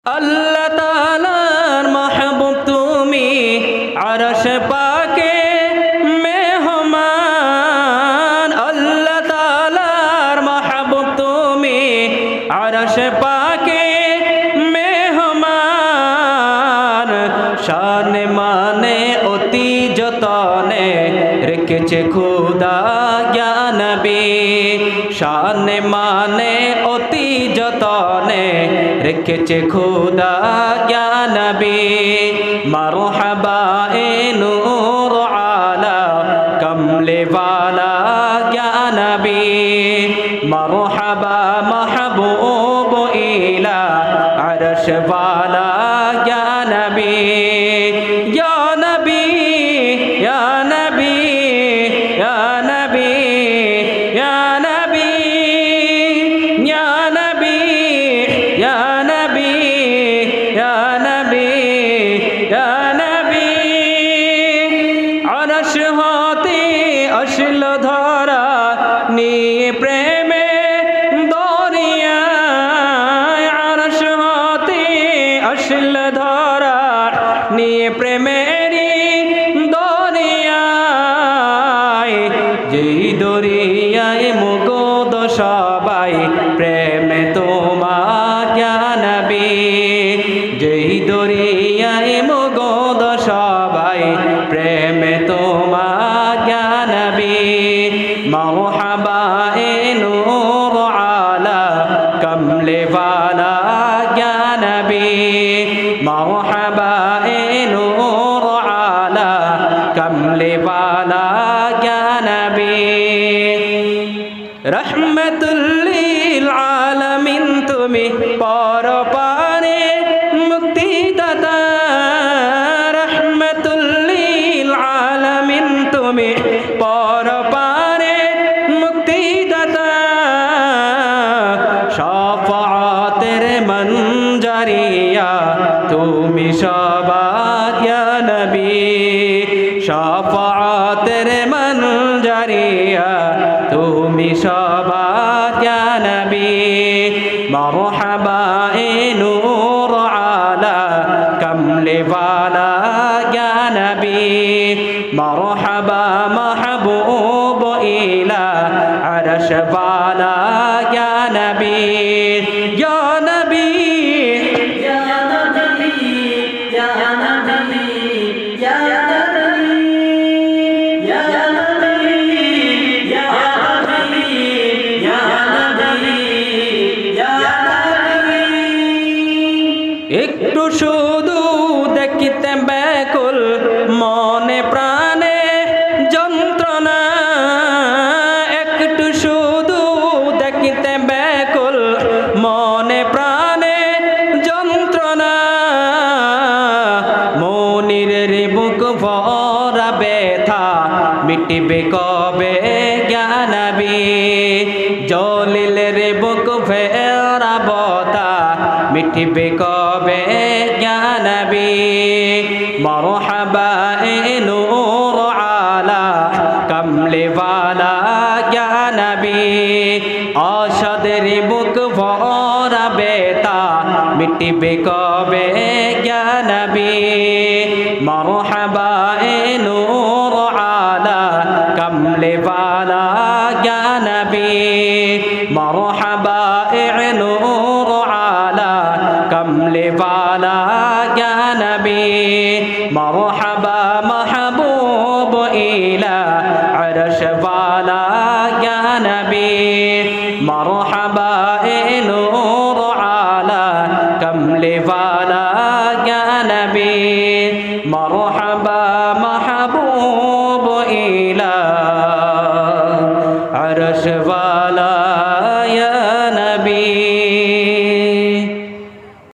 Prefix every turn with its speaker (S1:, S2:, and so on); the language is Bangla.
S1: আল্লাহ তাআলার মাহবুব তুমি আরশ পাকে মেহমান। আল্লাহ তাআলার মাহবুব তুমি আরশ পাকে মেহমান। শান মানে অতি যতনে রেখেছে খোদা ইয়া নবী। শান মানে অতি যতনে রেখেছে খোদা ইয়া নবী। মারহাবা এ নূর আলা কমলে ওয়ালা ইয়া নবী। মারহাবা মাহবুব ইলা আরশ ওয়ালা ইয়া নবী। ইয়া নবী ইয়া নবী ইয়া নবী ইয়া নবী ইয়া নবী ইয়া নবী ইয়া নবী ইয়া নবী। আরশ হতে আসল ধরা নিয়ে প্রেমে দরিয়ায়। আরশ হতে আসল ধরা নিয়ে প্রেমেরি দরিয়ায়। যেই দরিয়ায় মুগ্ধ সবাই প্রেমে তোমার ইয়া নবী। যেই দরিয়ায় মুগ্ধ সবাই প্রেমে তোমার ইয়া নবী। মারহাবা এ নূর আলা কমলে ওয়ালা ইয়া নবী। মারহাবা এ নূর আলা কমলে ওয়ালা ইয়া নবী। রহমতুল লিল আলামিন তুমি পরপারে মুক্তিদাতা। রহমতুল লিল আলামিন তুমি পরপারে মুক্তিদাতা। শাফাআতের মঞ্জারিয়া তুমি সবার ইয়া নবী। শাফাআতের মঞ্জারিয়া তুমি সবার ইয়া নবী। মারহাবা এ নূর আলা কমলে ওয়ালা ইয়া নবী। মারহাবা মাহবুব ইলা আরশ ওয়ালা ইয়া নবী। ইয়া নবী ইয়া নবী ইয়া নবী ইয়া নবী ইয়া নবী ইয়া নবী ইয়া নবী ইয়া নবী। একটু শুধু দেখিতে ব্যাকুল মনে প্রাণে যন্ত্রণা। একটু শুধু দেখিতে ব্যাকুল মনে প্রাণে যন্ত্রণা। মনিরের বুক ভরা ব্যথা মিটিবে কবে ইয়া নবী। জলিলের বুক ভরা ব্যথা মিটিবে কবে ইয়া নবী। মারহাবা এ নূর আলা কমলে ওয়ালা ইয়া নবী। আশাদের বুক ভরা ব্যথা মিটিবে কবে ইয়া নবী। মারহাবা এ নূর আলা কমলে ওয়ালা ইয়া নবী। মারহাবা এ নূর আলা কমলে ওয়ালা ইয়া নবী। মারহাবা মাহবুব ইলা আরশ ওয়ালা ইয়া নবী। মারহাবা এ নূর আলা কমলে ওয়ালা